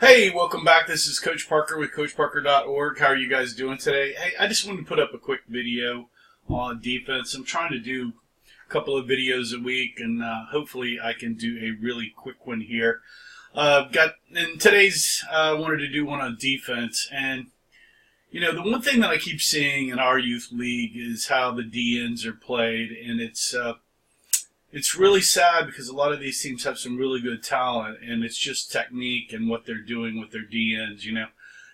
Hey, welcome back. This is Coach Parker with CoachParker.org. How are you guys doing today? Hey, I just wanted to put up a quick video on defense. I'm trying to do a couple of videos a week, and hopefully I can do a really quick one here. I wanted to do one on defense, and the one thing that I keep seeing in our youth league is how the DNs are played, and it's really sad because a lot of these teams have some really good talent, and it's just technique and what they're doing with their DNs.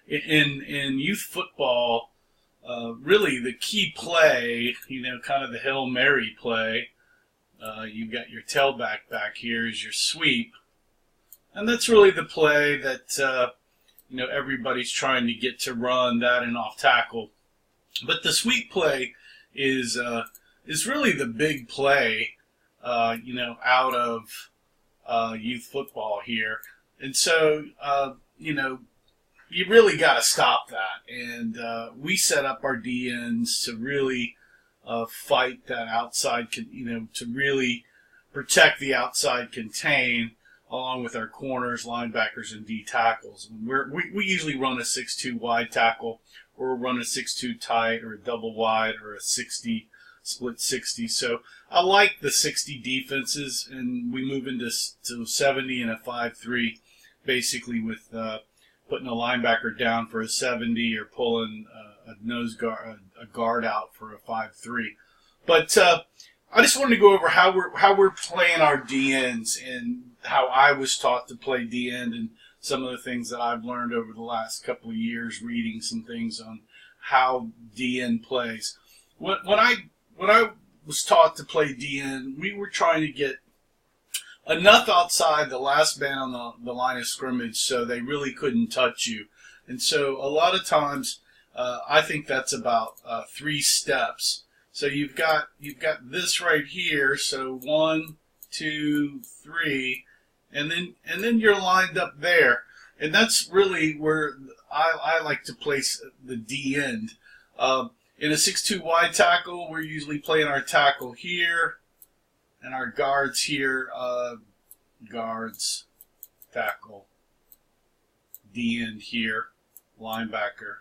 In youth football, really the key play, kind of the Hail Mary play. You've got your tailback back here is your sweep, and that's really the play that everybody's trying to get to run that and off tackle. But the sweep play is really the big play. Out of youth football here. And so, you really got to stop that. And we set up our DNs to really fight that outside, to really protect the outside contain, along with our corners, linebackers, and D tackles. We usually run a 6-2 wide tackle, or run a 6-2 tight, or a double wide, or a 60 split 60. So I like the 60 defenses, and we move into 70 and a 5-3, basically with putting a linebacker down for a 70 or pulling a guard out for a 5-3. But I just wanted to go over how we're playing our DNs and how I was taught to play DN and some of the things that I've learned over the last couple of years, reading some things on how DN plays. When I was taught to play DN, we were trying to get enough outside the last man on the line of scrimmage so they really couldn't touch you. And so a lot of times, I think that's about 3 steps. So you've got this right here. So 1, 2, 3, and then you're lined up there. And that's really where I like to place the D end. In a 6-2 wide tackle, we're usually playing our tackle here, and our guards here, guards, tackle, D-end here, linebacker.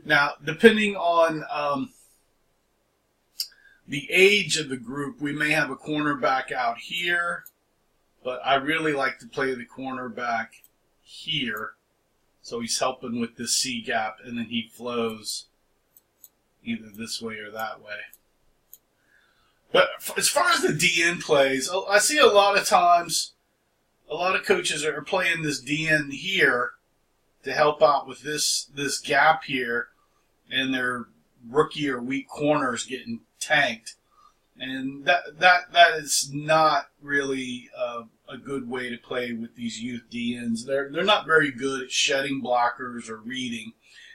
Now, depending on the age of the group, we may have a cornerback out here, but I really like to play the cornerback here. So he's helping with this C gap, and then he flows either this way or that way. But as far as the DN plays, I see a lot of times, a lot of coaches are playing this DN here to help out with this gap here, and their rookie or weak corners getting tanked. And that is not really a good way to play with these youth DNs. They're not very good at shedding blockers or reading.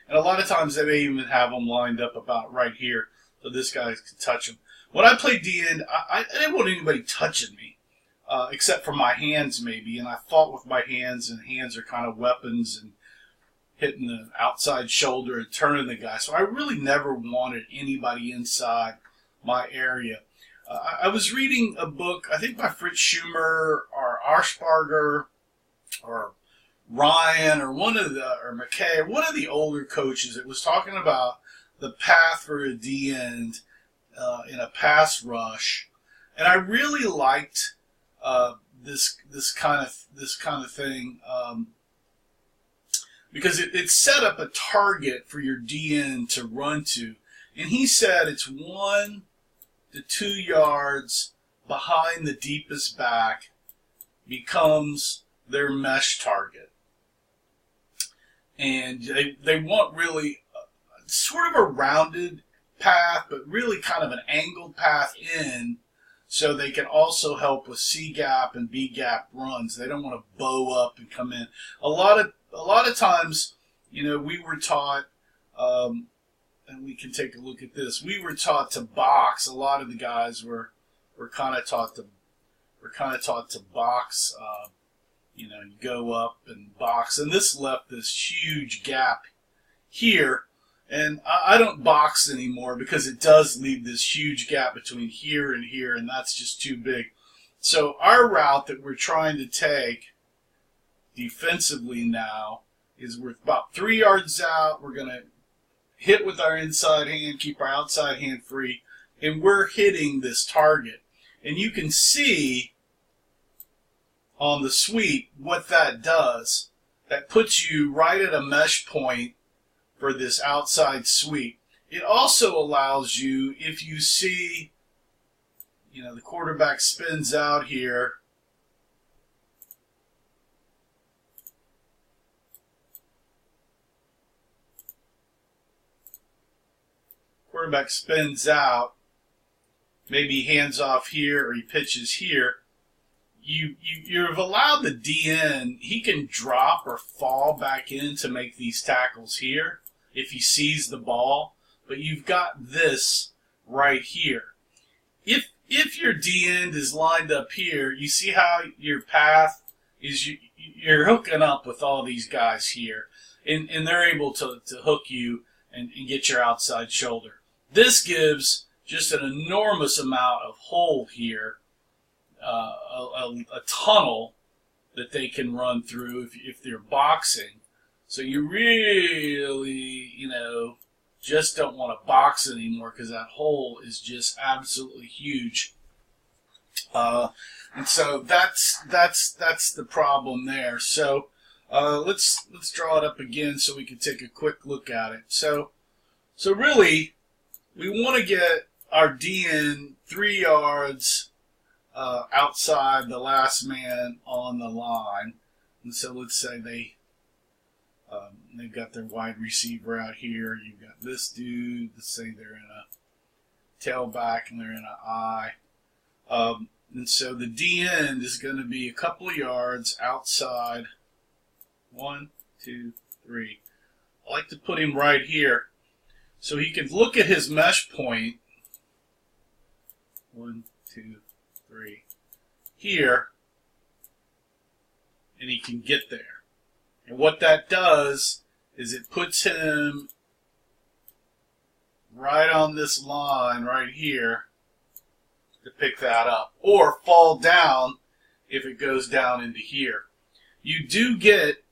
And a lot of times they may even have them lined up about right here so this guy can touch them. When I played DN, I didn't want anybody touching me, except for my hands maybe. And I fought with my hands, and hands are kind of weapons, and hitting the outside shoulder and turning the guy. So I really never wanted anybody inside my area. I was reading a book, I think by Fritz Schumer or Arsparger or Ryan or or McKay, or one of the older coaches. It was talking about the path for a D end in a pass rush, and I really liked this kind of thing because it set up a target for your D end to run to, and he said it's 1 to 2 yards behind the deepest back becomes their mesh target. And they want really sort of a rounded path, but really kind of an angled path in, so they can also help with C gap and B gap runs. They don't want to bow up and come in. A lot of times, we were taught, and we can take a look at this. We were taught to box. A lot of the guys were kind of taught to box. You go up and box. And this left this huge gap here. And I don't box anymore because it does leave this huge gap between here, and that's just too big. So our route that we're trying to take defensively now is we're about 3 yards out. We're going to hit with our inside hand, keep our outside hand free, and we're hitting this target. And you can see on the sweep what that does. That puts you right at a mesh point for this outside sweep. It also allows you, if you see, the quarterback spins out here, quarterback spins out, maybe hands off here or he pitches here, you've allowed the DN, he can drop or fall back in to make these tackles here if he sees the ball, but you've got this right here. If your DN is lined up here, you see how your path is, you're hooking up with all these guys here, and they're able to hook you and get your outside shoulder. This gives just an enormous amount of hole here, a tunnel that they can run through if they're boxing. So you really, just don't want to box anymore because that hole is just absolutely huge. And so that's the problem there. So let's draw it up again so we can take a quick look at it. So really, we want to get our DN 3 yards outside the last man on the line. And so let's say they've got their wide receiver out here. You've got this dude. Let's say they're in a tailback and they're in an I. And so the D end is going to be a couple of yards outside. 1, 2, 3. I like to put him right here so he can look at his mesh point. 1, 2, 3. Here. And he can get there. And what that does is it puts him right on this line right here to pick that up. Or fall down if it goes down into here. You do get,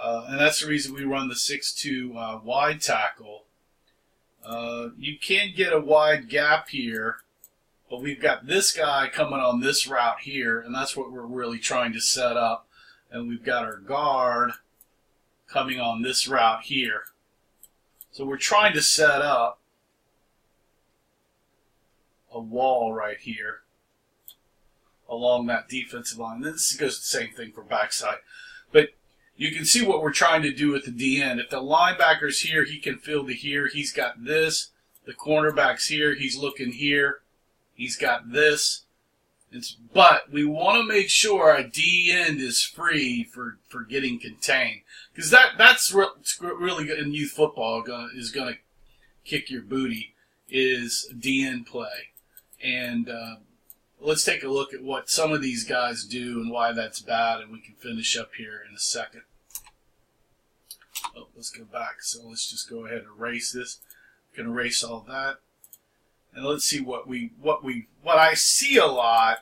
and that's the reason we run the 6'2" wide tackle. You can get a wide gap here, but we've got this guy coming on this route here, and that's what we're really trying to set up. And we've got our guard coming on this route here. So we're trying to set up a wall right here along that defensive line. This goes the same thing for backside. But you can see what we're trying to do with the DN. If the linebacker's here, he can field to here. He's got this. The cornerback's here. He's looking here. He's got this. But we want to make sure our D end is free for getting contained. Because that's really good in youth football is going to kick your booty is D end play. And let's take a look at what some of these guys do and why that's bad, and we can finish up here in a second. Oh, let's go back. So let's just go ahead and erase this. We can erase all that. And let's see what I see a lot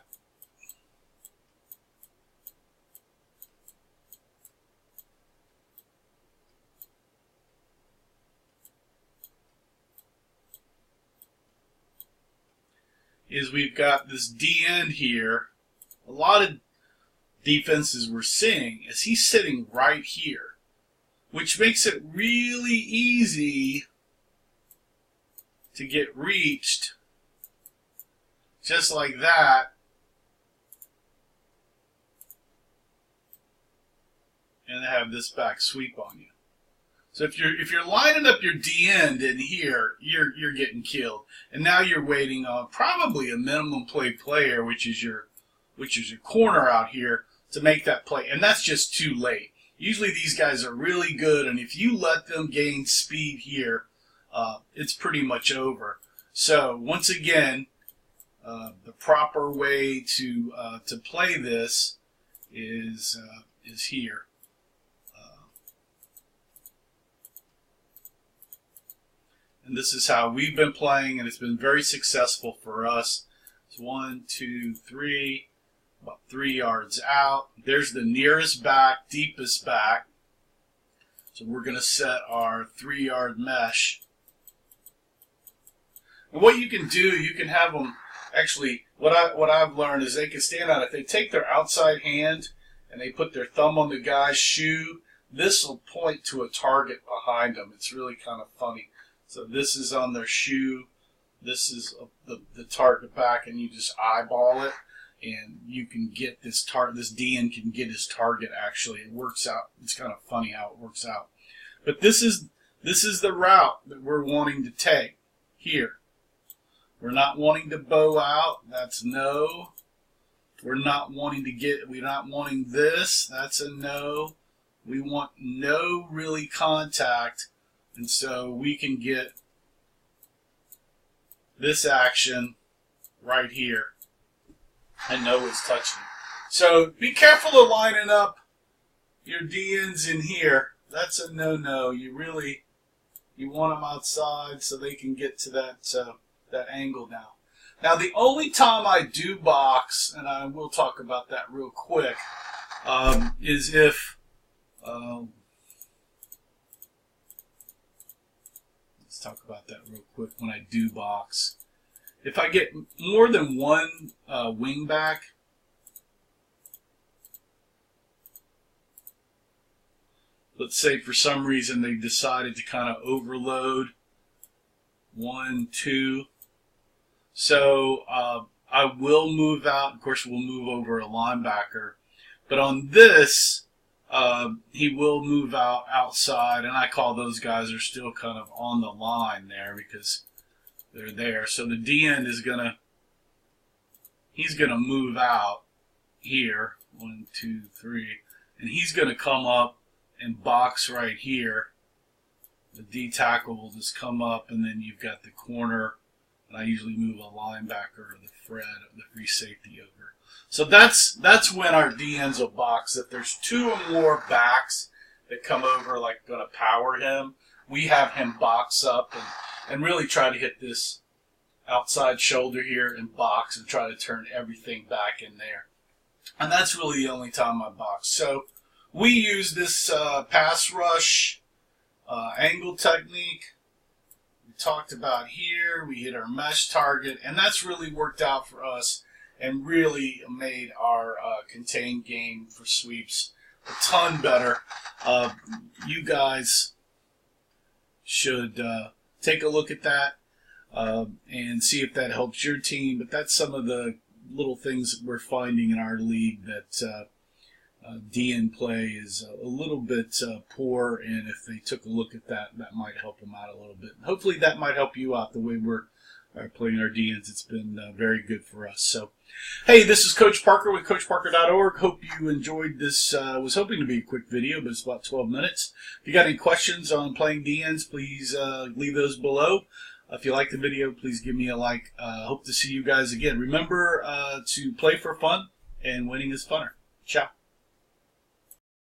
is we've got this D end here. A lot of defenses we're seeing is he's sitting right here, which makes it really easy to get reached just like that and have this back sweep on you. So if you're lining up your D end in here, you're getting killed, and now you're waiting on probably a minimum play player, which is your corner out here, to make that play, and that's just too late. Usually these guys are really good, and if you let them gain speed here, it's pretty much over. So once again, the proper way to play this is here. And this is how we've been playing, and it's been very successful for us. It's 1, 2, 3. about 3 yards out. There's the nearest back, deepest back. So we're going to set our 3-yard mesh. And what you can do, you can have them actually, what I've learned is they can stand out. If they take their outside hand and they put their thumb on the guy's shoe, this will point to a target behind them. It's really kind of funny. So this is on their shoe. This is the target back, and you just eyeball it, and you can get this target. This DN can get his target. Actually, it works out. It's kind of funny how it works out. But this is the route that we're wanting to take here. We're not wanting to bow out. That's no. We're not wanting this. That's a no. We want no really contact, and so we can get this action right here and know it's touching. So be careful of lining up your DNs in here. That's a no-no. You want them outside so they can get to that angle now. Now the only time I do box, and I will talk about that real quick, is if let's talk about that real quick when I do box. If I get more than one wing back, let's say for some reason they decided to kind of overload 1, 2. So I will move out. Of course, we'll move over a linebacker. But on this, he will move outside, and I call those guys are still kind of on the line there because they're there. So the DN is he's gonna move out here, 1, 2, 3, and he's gonna come up and box right here. The D tackle will just come up, and then you've got the corner, and I usually move a linebacker or the free safety over. So that's when our DNs will box. If there's 2 or more backs that come over, like going to power him, we have him box up and really try to hit this outside shoulder here and box and try to turn everything back in there. And that's really the only time I box. So we use this pass rush angle technique. We talked about here. We hit our mesh target, and that's really worked out for us and really made our contained game for sweeps a ton better. You guys should take a look at that and see if that helps your team. But that's some of the little things that we're finding in our league that DN play is a little bit poor, and if they took a look at that, that might help them out a little bit. Hopefully that might help you out the way we're playing our DNs. It's been very good for us. So, hey, this is Coach Parker with CoachParker.org. Hope you enjoyed this. I was hoping to be a quick video, but it's about 12 minutes. If you got any questions on playing DNs, please leave those below. If you like the video, please give me a like. Hope to see you guys again. Remember to play for fun, and winning is funner. Ciao.